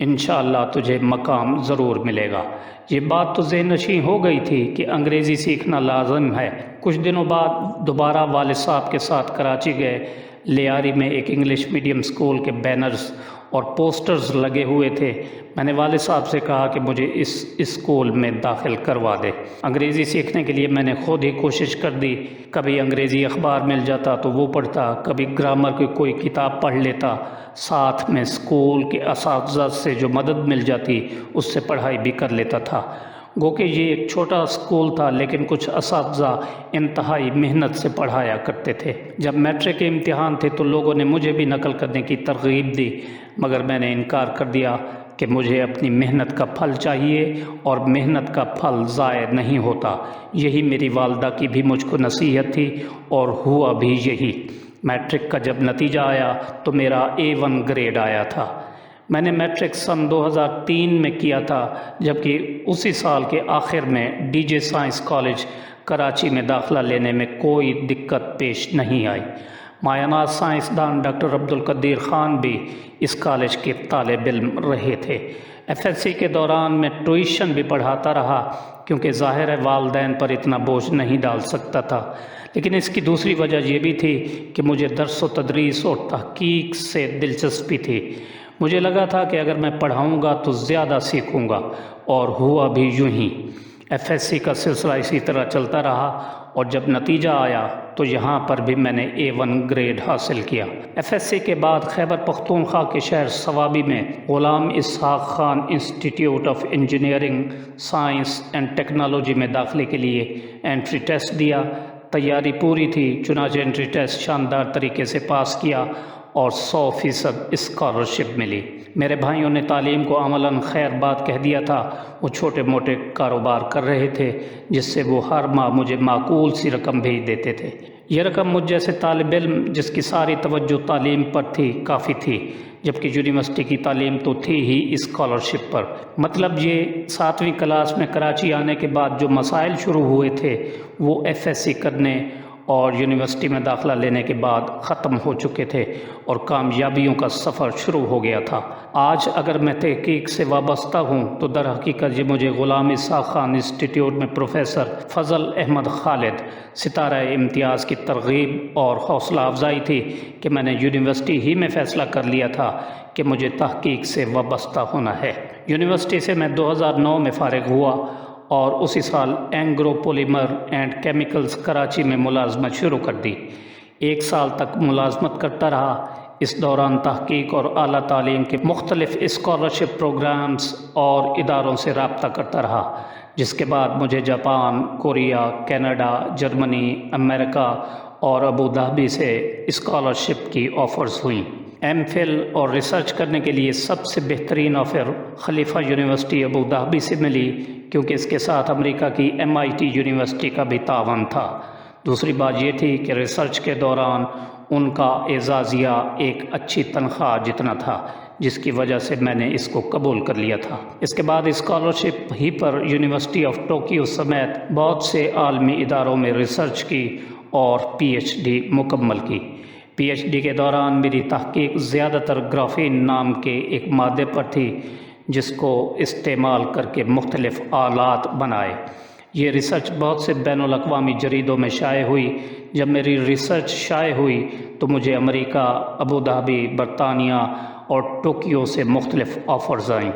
انشاءاللہ تجھے مقام ضرور ملے گا۔ یہ بات تو ذہن نشین ہو گئی تھی کہ انگریزی سیکھنا لازم ہے۔ کچھ دنوں بعد دوبارہ والد صاحب کے ساتھ کراچی گئے۔ لیاری میں ایک انگلش میڈیم سکول کے بینرز اور پوسٹرز لگے ہوئے تھے۔ میں نے والد صاحب سے کہا کہ مجھے اس اسکول میں داخل کروا دے۔ انگریزی سیکھنے کے لیے میں نے خود ہی کوشش کر دی۔ کبھی انگریزی اخبار مل جاتا تو وہ پڑھتا، کبھی گرامر کی کوئی کتاب پڑھ لیتا، ساتھ میں اسکول کے اساتذہ سے جو مدد مل جاتی اس سے پڑھائی بھی کر لیتا تھا۔ گو کہ یہ ایک چھوٹا اسکول تھا، لیکن کچھ اساتذہ انتہائی محنت سے پڑھایا کرتے تھے۔ جب میٹرک کے امتحان تھے تو لوگوں نے مجھے بھی نقل کرنے کی ترغیب دی، مگر میں نے انکار کر دیا کہ مجھے اپنی محنت کا پھل چاہیے اور محنت کا پھل ضائع نہیں ہوتا۔ یہی میری والدہ کی بھی مجھ کو نصیحت تھی اور ہوا بھی یہی۔ میٹرک کا جب نتیجہ آیا تو میرا A1 گریڈ آیا تھا۔ میں نے میٹرک سن 2003 میں کیا تھا، جبکہ اسی سال کے آخر میں DJ سائنس کالج کراچی میں داخلہ لینے میں کوئی دقت پیش نہیں آئی۔ مایہ ناز سائنسدان ڈاکٹر عبدالقدیر خان بھی اس کالج کے طالب علم رہے تھے۔ FSC کے دوران میں ٹیوشن بھی پڑھاتا رہا، کیونکہ ظاہر ہے والدین پر اتنا بوجھ نہیں ڈال سکتا تھا۔ لیکن اس کی دوسری وجہ یہ بھی تھی کہ مجھے درس و تدریس اور تحقیق سے دلچسپی تھی۔ مجھے لگا تھا کہ اگر میں پڑھاؤں گا تو زیادہ سیکھوں گا، اور ہوا بھی یوں ہی۔ FSC کا سلسلہ اسی طرح چلتا رہا، اور جب نتیجہ آیا تو یہاں پر بھی میں نے A1 گریڈ حاصل کیا۔ FSC کے بعد خیبر پختونخوا کے شہر صوابی میں Ghulam Ishaq Khan institute of engineering science and technology میں داخلے کے لیے انٹری ٹیسٹ دیا۔ تیاری پوری تھی، چنانچہ انٹری ٹیسٹ شاندار طریقے سے پاس کیا اور 100% اسکالرشپ ملی۔ میرے بھائیوں نے تعلیم کو عملاً خیر بات کہہ دیا تھا۔ وہ چھوٹے موٹے کاروبار کر رہے تھے، جس سے وہ ہر ماہ مجھے معقول سی رقم بھیج دیتے تھے۔ یہ رقم مجھ جیسے طالب علم جس کی ساری توجہ تعلیم پر تھی کافی تھی، جبکہ یونیورسٹی کی تعلیم تو تھی ہی اسکالرشپ پر۔ مطلب یہ 7ویں کلاس میں کراچی آنے کے بعد جو مسائل شروع ہوئے تھے وہ FSC کرنے اور یونیورسٹی میں داخلہ لینے کے بعد ختم ہو چکے تھے، اور کامیابیوں کا سفر شروع ہو گیا تھا۔ آج اگر میں تحقیق سے وابستہ ہوں تو در حقیقت یہ مجھے غلام اسحاق خان انسٹیٹیوٹ میں پروفیسر فضل احمد خالد ستارہ امتیاز کی ترغیب اور حوصلہ افزائی تھی کہ میں نے یونیورسٹی ہی میں فیصلہ کر لیا تھا کہ مجھے تحقیق سے وابستہ ہونا ہے۔ یونیورسٹی سے میں 2009 میں فارغ ہوا اور اسی سال Engro polymer and chemicals Karachi میں ملازمت شروع کر دی۔ 1 سال تک ملازمت کرتا رہا۔ اس دوران تحقیق اور اعلیٰ تعلیم کے مختلف اسکالرشپ پروگرامز اور اداروں سے رابطہ کرتا رہا، جس کے بعد مجھے جاپان، کوریا، کینیڈا، جرمنی، امریکہ اور ابوظہبی سے اسکالرشپ کی آفرز ہوئیں۔ MPhil اور ریسرچ کرنے کے لیے سب سے بہترین آفر خلیفہ یونیورسٹی ابوظہبی سے ملی، کیونکہ اس کے ساتھ امریکہ کی MIT یونیورسٹی کا بھی تعاون تھا۔ دوسری بات یہ تھی کہ ریسرچ کے دوران ان کا اعزازیہ ایک اچھی تنخواہ جتنا تھا، جس کی وجہ سے میں نے اس کو قبول کر لیا تھا۔ اس کے بعد scholarship he per university of Tokyo سمیت بہت سے عالمی اداروں میں ریسرچ کی اور PhD مکمل کی۔ PhD کے دوران میری تحقیق زیادہ تر گرافین نام کے ایک مادے پر تھی، جس کو استعمال کر کے مختلف آلات بنائے۔ یہ ریسرچ بہت سے بین الاقوامی جریدوں میں شائع ہوئی۔ جب میری ریسرچ شائع ہوئی تو مجھے امریکہ، ابوظہبی، برطانیہ اور ٹوکیو سے مختلف آفرز آئیں۔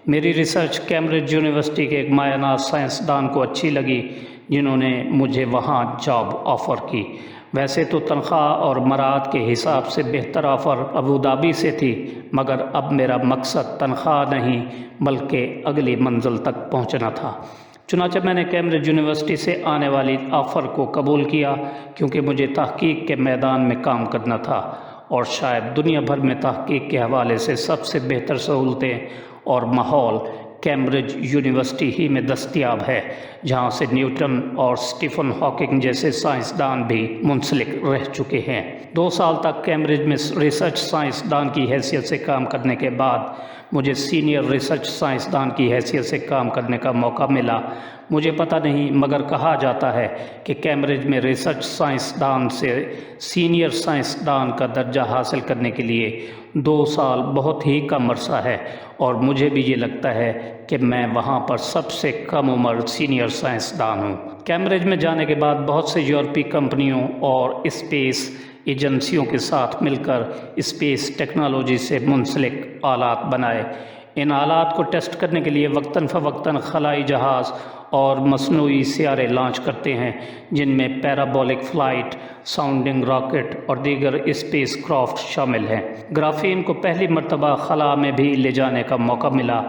میری ریسرچ کیمبرج یونیورسٹی کے ایک مایہ ناز سائنسدان کو اچھی لگی، جنہوں نے مجھے وہاں جاب آفر کی۔ ویسے تو تنخواہ اور مراعات کے حساب سے بہتر آفر ابوظہبی سے تھی، مگر اب میرا مقصد تنخواہ نہیں بلکہ اگلی منزل تک پہنچنا تھا۔ چنانچہ میں نے کیمبرج یونیورسٹی سے آنے والی آفر کو قبول کیا، کیونکہ مجھے تحقیق کے میدان میں کام کرنا تھا، اور شاید دنیا بھر میں تحقیق کے حوالے سے سب سے بہتر سہولتیں اور ماحول کیمبرج یونیورسٹی ہی میں دستیاب ہے، جہاں سے نیوٹن اور اسٹیفن ہاکنگ جیسے سائنسدان بھی منسلک رہ چکے ہیں۔ 2 سال تک کیمبرج میں ریسرچ سائنسدان کی حیثیت سے کام کرنے کے بعد مجھے سینئر ریسرچ سائنسدان کی حیثیت سے کام کرنے کا موقع ملا۔ مجھے پتہ نہیں، مگر کہا جاتا ہے کہ کیمبرج میں ریسرچ سائنسدان سے سینئر سائنسدان کا درجہ حاصل کرنے کے لیے 2 سال بہت ہی کم عرصہ ہے، اور مجھے بھی یہ لگتا ہے کہ میں وہاں پر سب سے کم عمر سینئر سائنسدان ہوں۔ کیمبرج میں جانے کے بعد بہت سے یورپی کمپنیوں اور اسپیس ایجنسیوں کے ساتھ مل کر اسپیس ٹیکنالوجی سے منسلک آلات بنائے۔ ان آلات کو ٹیسٹ کرنے کے لیے وقتاً فوقتاً خلائی جہاز اور مصنوعی سیارے لانچ کرتے ہیں، جن میں پیرابولک فلائٹ، ساؤنڈنگ راکٹ اور دیگر اسپیس کرافٹ شامل ہیں۔ گرافین کو پہلی مرتبہ خلا میں بھی لے جانے کا موقع ملا۔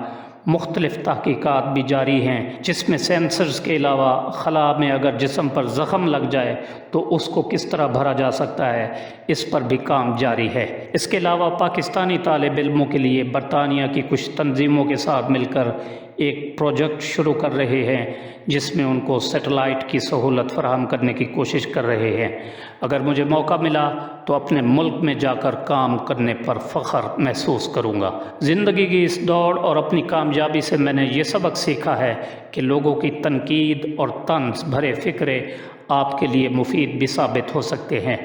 مختلف تحقیقات بھی جاری ہیں جس میں سینسرز کے علاوہ خلا میں اگر جسم پر زخم لگ جائے تو اس کو کس طرح بھرا جا سکتا ہے، اس پر بھی کام جاری ہے۔ اس کے علاوہ پاکستانی طالب علموں کے لیے برطانیہ کی کچھ تنظیموں کے ساتھ مل کر ایک پروجیکٹ شروع کر رہے ہیں جس میں ان کو سیٹلائٹ کی سہولت فراہم کرنے کی کوشش کر رہے ہیں۔ اگر مجھے موقع ملا تو اپنے ملک میں جا کر کام کرنے پر فخر محسوس کروں گا۔ زندگی کی اس دوڑ اور اپنی کامیابی سے میں نے یہ سبق سیکھا ہے کہ لوگوں کی تنقید اور طنز بھرے فقرے آپ کے لیے مفید بھی ثابت ہو سکتے ہیں،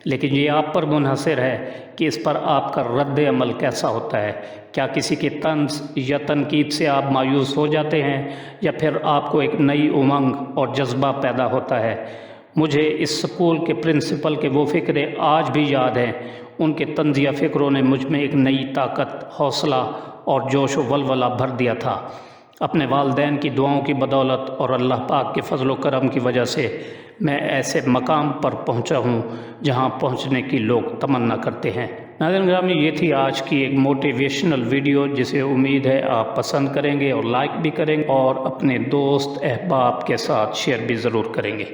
لیکن یہ آپ پر منحصر ہے کہ اس پر آپ کا رد عمل کیسا ہوتا ہے۔ کیا کسی کے طنز یا تنقید سے آپ مایوس ہو جاتے ہیں، یا پھر آپ کو ایک نئی امنگ اور جذبہ پیدا ہوتا ہے؟ مجھے اس اسکول کے پرنسپل کے وہ فقرے آج بھی یاد ہیں۔ ان کے طنزیہ فکروں نے مجھ میں ایک نئی طاقت، حوصلہ اور جوش و ولولہ بھر دیا تھا۔ اپنے والدین کی دعاؤں کی بدولت اور اللہ پاک کے فضل و کرم کی وجہ سے میں ایسے مقام پر پہنچا ہوں جہاں پہنچنے کی لوگ تمنا کرتے ہیں۔ ناظرین گرامی، یہ تھی آج کی ایک موٹیویشنل ویڈیو جسے امید ہے آپ پسند کریں گے اور لائک بھی کریں گے اور اپنے دوست احباب کے ساتھ شیئر بھی ضرور کریں گے۔